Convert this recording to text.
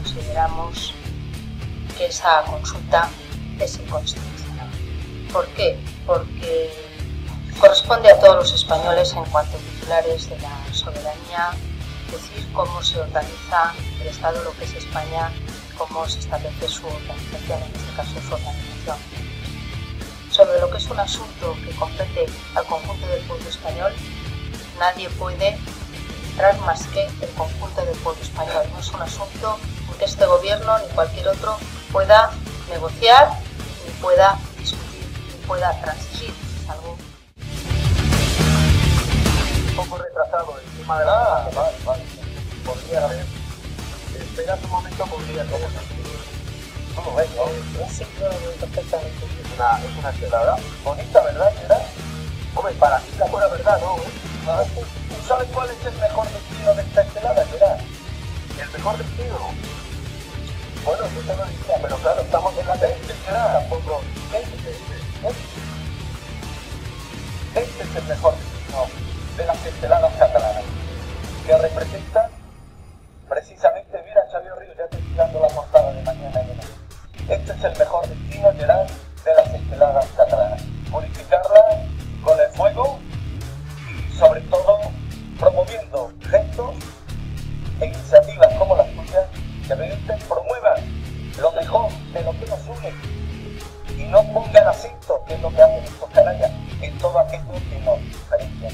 consideramos que esa consulta es inconstitucional. ¿Por qué? Porque corresponde a todos los españoles, en cuanto titulares de la soberanía, decir cómo se organiza el Estado, lo que es España, cómo se establece su organización, en este caso su organización. Sobre lo que es un asunto que compete al conjunto del pueblo español, nadie puede entrar más que el conjunto del pueblo español. No es un asunto en que este gobierno ni cualquier otro pueda negociar, ni pueda discutir, ni pueda transigir. Es algo un poco retrasado el tema de la... Vale. Podría haber... Espera un momento, podría haber... ¿Cómo ves, no? Sí, perfectamente. Es una estelada bonita, ¿verdad? Hombre, para ti la buena verdad, ¿no? ¿Tú sabes cuál es el mejor destino de esta estelada, Gerard? ¿El mejor destino? Bueno, yo te lo diría, pero claro, estamos en la mente, Gerard, tampoco... Este es el mejor destino de las esteladas catalanas, que representan precisamente, mira, Xavier Ríos, ya te estoy dando la portada de mañana. Este es el mejor destino, Gerard, de las esteladas catalanas. Purificarlas con el fuego y, sobre todo, promoviendo gestos e iniciativas como las tuyas que realmente promuevan lo mejor de lo que nos une y no pongan acento, que es lo que hacen estos canallas, en todo aquello que nos diferencia.